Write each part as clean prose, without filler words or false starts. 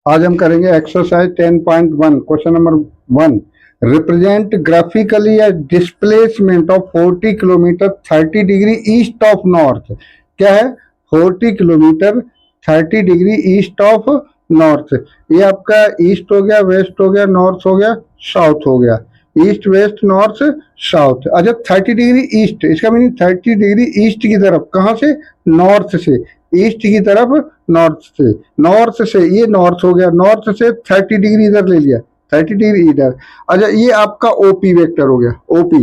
आज हम करेंगे exercise 10.1 question number 1। Represent graphically a displacement of 40 kilometre 30 degree east of north. क्या है? 40 kilometre 30 degree east of north. ये आपका ईस्ट हो गया, वेस्ट हो गया, नॉर्थ हो गया, साउथ हो गया। East west north south. अच्छा, 30 डिग्री ईस्ट, इसका मीनिंग 30 डिग्री ईस्ट की तरफ। कहाँ से? नॉर्थ से। ईस्ट की तरफ नॉर्थ से ये नॉर्थ हो गया, नॉर्थ से 30 डिग्री इधर ले लिया, 30 डिग्री इधर। अच्छा, ये आपका ओपी वेक्टर हो गया। OP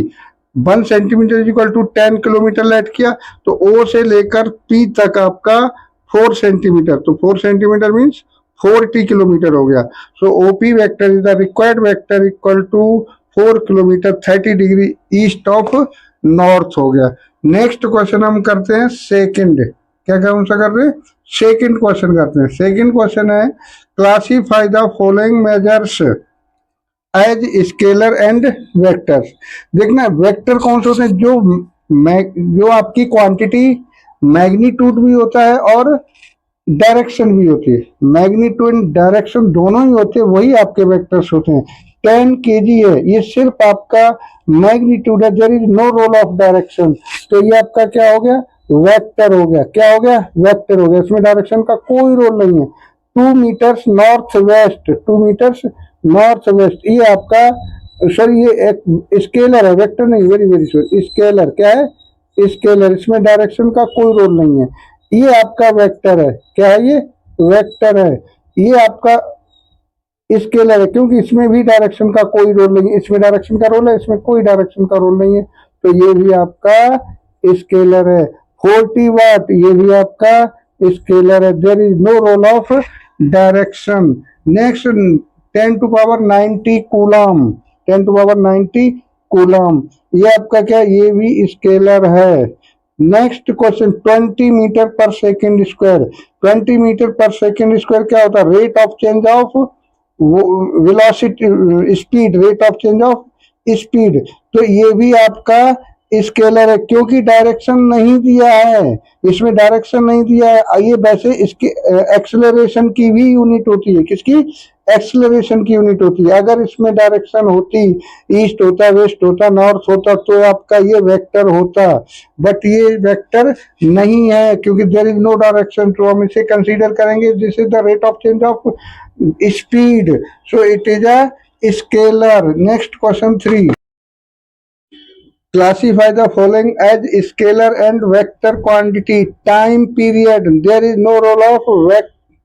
1 centimetre equal to 10 kilometre let किया, तो ओ से लेकर पी तक आपका 4 सेंटीमीटर, तो 4 सेंटीमीटर मीन्स 40 किलोमीटर हो गया। So OP vector is the required vector equal to 4 kilometre 30 degree east of north हो गया। नेक्स्ट क्वेश्चन हम करते हैं सेकंड। क्या कौन सा कर रहे हैं? सेकंड क्वेश्चन करते हैं। सेकंड क्वेश्चन है classify the following measures as scalar and vectors. देखना वेक्टर कौन से होते हैं? जो आपकी क्वांटिटी मैग्नीट्यूड भी होता है और डायरेक्शन भी होती है। मैग्नीट्यूड एंड डायरेक्शन दोनों ही होते हैं, वही आपके वेक्टर्स होते हैं। 10 kg है, ये सिर्फ आपका मैग्नीट्यूड है, there is no role of direction, तो ये आपका क्या हो गया? वेक्टर हो गया। क्या हो गया? वेक्टर हो गया। इसमें डायरेक्शन का कोई रोल नहीं है। 2 metres north west, 2 metres north west, ये आपका सर ये एक स्केलर है, वेक्टर नहीं। Very very sorry, scalar. क्या है? स्केलर। इसमें डायरेक्शन का कोई रोल नहीं है। ये आपका वेक्टर है। क्या है? ये वेक्टर है। ये आपका स्केलर है, क्योंकि इसमें भी डायरेक्शन का कोई रोल नहीं है। इसमें डायरेक्शन का रोल है, इसमें कोई डायरेक्शन का रोल नहीं है, तो ये भी आपका स्केलर है। 40 वाट, ये भी आपका स्केलर है। There is no role of direction. Next 10 to power 90 coulomb, 10 to power 90 coulomb, ये आपका क्या? ये भी स्केलर है। Next question 20 metre per second square. 20 metre per second square क्या होता है? Rate of change of velocity, speed, rate of change of speed. तो ये भी आपका स्केलर है, क्योंकि डायरेक्शन नहीं दिया है, इसमें डायरेक्शन नहीं दिया है। आइए, वैसे इसकी एक्सेलरेशन की भी यूनिट होती है। किसकी? एक्सेलरेशन की यूनिट होती है। अगर इसमें डायरेक्शन होती, ईस्ट होता, वेस्ट होता, नॉर्थ होता, तो आपका ये वेक्टर होता, बट ये वेक्टर नहीं है, क्योंकि देयर इज नो डायरेक्शन, तो हम इसे कंसीडर करेंगे this is the rate of change of speed, so it is a scalar. Next question 3। Classify the following as scalar and vector quantity. Time period, there is no role of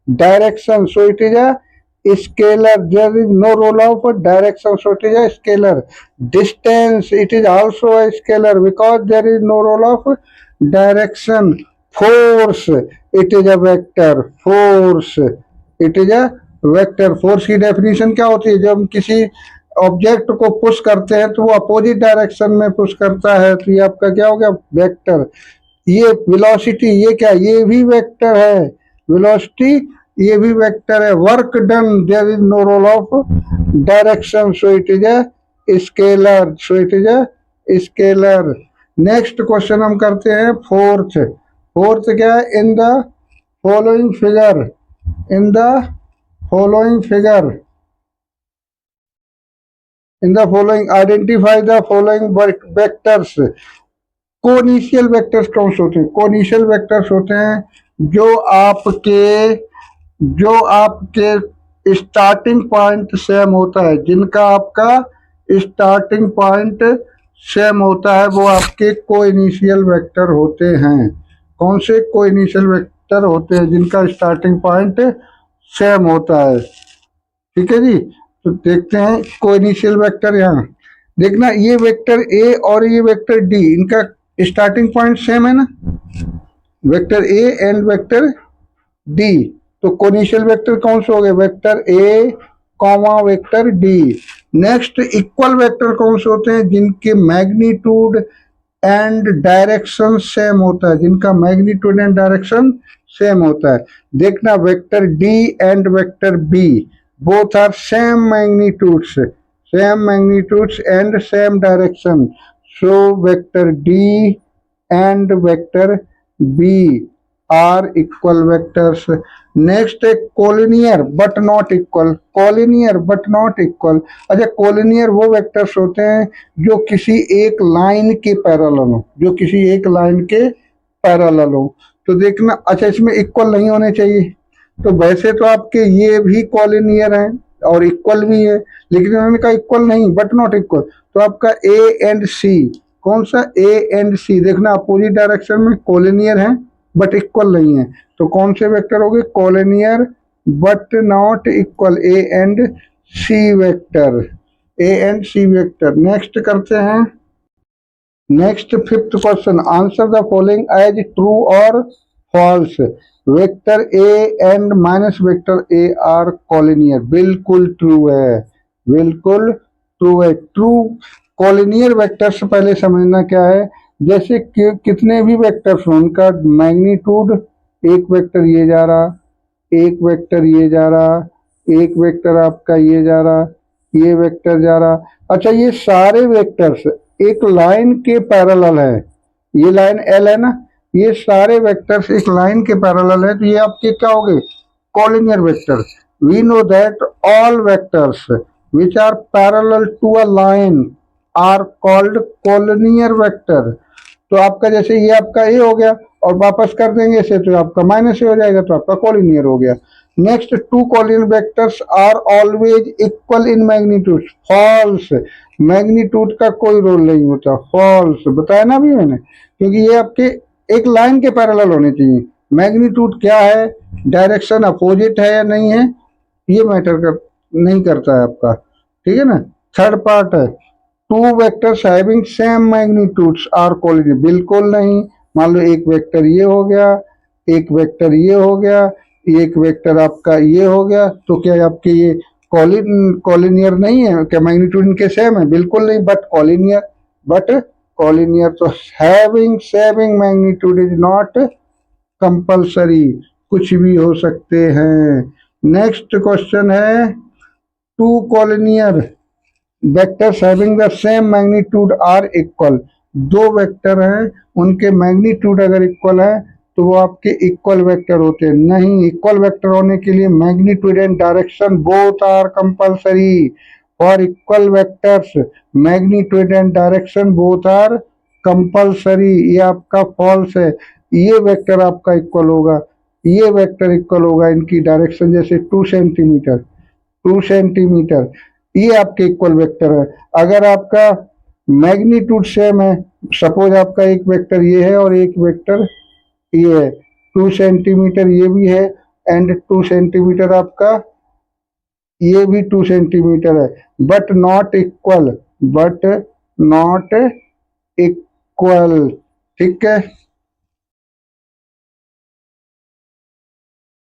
direction, so it is a scalar. There is no role of direction, so it is a scalar. Distance, it is also a scalar because there is no role of direction. Force, it is a vector. Force, it is a vector. Force की definition क्या होती है? जब हम किसी object को push करते हैं तो वो अपोजिट डायरेक्शन में पुश करता है, तो ये आपका क्या हो गया? वेक्टर। ये वेलोसिटी, ये क्या? ये भी वेक्टर है। वेलोसिटी ये भी वेक्टर है। Work done, there is no role of direction, so it is a scalar, so it is a scalar. Next question हम करते हैं फोर्थ। फोर्थ क्या है? In the following figure, in the following figure, in the following identify the following vectors। Coinitial vectors कौन से होते हैं? कोनिशियल vectors होते हैं जो आपके स्टार्टिंग पॉइंट सेम होता है, जिनका आपका स्टार्टिंग पॉइंट सेम होता है, वो आपके कोइनिशियल वेक्टर होते हैं। कौन से? कोइनिशियल वेक्टर होते हैं जिनका स्टार्टिंग पॉइंट सेम होता है। ठीक है जी, तो देखते हैं कोइनिशियल वेक्टर। यहाँ देखना, ये वेक्टर ए और ये वेक्टर डी, इनका स्टार्टिंग पॉइंट सेम है ना, vector A and vector D. तो कोनिशियल वेक्टर कौन से हो गए? Vector A comma vector D. Next equal vector कौन से होते हैं? जिनके मैग्नीट्यूड एंड डायरेक्शन सेम होता है, जिनका मैग्नीट्यूड एंड डायरेक्शन सेम होता है। देखना, vector D and vector B both are same magnitudes and same direction, so vector D and vector B are equal vectors. Next है collinear but not equal, collinear but not equal. अच्छा, collinear वो vectors होते हैं जो किसी एक line के parallel हो, जो किसी एक लाइन के पैरेलल हो। तो देखना, अच्छा इसमें इक्वल नहीं होने चाहिए। तो वैसे तो आपके ये भी कॉलिनियर हैं और इक्वल भी है, लेकिन उन्होंने कहा इक्वल नहीं बट नॉट इक्वल। तो आपका ए एंड सी, कौन सा ए एंड सी, देखना अपोजिट डायरेक्शन में कॉलिनियर है बट इक्वल नहीं है। तो कौन से वेक्टर हो गए, collinear but not equal, A and C vector, A and C vector. Next करते हैं, next fifth question, answer the following as true और false. Vector A and minus vector A are collinear, बिल्कुल true है, बिल्कुल true है। True collinear vector से पहले समझना क्या है, जैसे कितने भी वेक्टर्स हों उनका मैग्नीट्यूड, एक वेक्टर ये जा रहा, एक वेक्टर ये जा रहा, एक वेक्टर आपका ये जा रहा, ये वेक्टर जा रहा। अच्छा, ये सारे वेक्टर्स एक लाइन के पैरेलल है, ये लाइन एल है ना, ये सारे वेक्टर्स एक लाइन के पैरेलल है, तो ये आपके क्या हो गए, collinear vectors. We know that all vectors which are parallel to a line are called collinear vector. तो आपका जैसे ये आपका ए हो गया और वापस कर देंगे इसे तो आपका माइनस ए हो जाएगा, तो आपका कॉलिनियर हो गया। Next, two collinear vectors are always equal in magnitude, false. Magnitude का कोई रोल नहीं होता, फॉल्स बताया ना अभी मैंने, क्योंकि ये आपके एक लाइन के पैरेलल होने चाहिए। मैग्नीट्यूड क्या है, डायरेक्शन अपोजिट है या नहीं है, ये मैटर नहीं करता है आपका, ठीक है ना। थर्ड पार्ट है, two vectors having same magnitudes are collinear, बिल्कुल नहीं। मान लो एक वेक्टर ये हो गया, एक वेक्टर ये हो गया, एक वेक्टर आपका ये हो गया, तो क्या आपके ये कॉलिनियर नहीं है क्या, मैग्नीट्यूड इनके सेम है, बिल्कुल नहीं, बट कॉलिनियर, बट कॉलिनियर। तो having saving magnitude is not compulsory, कुछ भी हो सकते हैं। नेक्स्ट क्वेश्चन है, two collinear vectors having the same magnitude are equal. दो वेक्टर हैं, उनके मैग्नीट्यूड अगर इक्वल है तो वो आपके इक्वल वेक्टर होते हैं। नहीं, इक्वल वेक्टर होने के लिए magnitude and direction both are compulsory. For equal vectors magnitude and direction both are compulsory, ये आपका फॉल्स है। ये वेक्टर आपका इक्वल होगा, ये वेक्टर इक्वल होगा, इनकी डायरेक्शन जैसे 2 सेंटीमीटर, 2 सेंटीमीटर, ये आपके इक्वल वेक्टर है। अगर आपका मैग्नीट्यूड सेम है, सपोज आपका एक वेक्टर ये है और एक वेक्टर ये है, 2 सेंटीमीटर ये भी है एंड 2 सेंटीमीटर आपका ये भी 2 सेंटीमीटर है, but not equal, but not equal, ठीक है।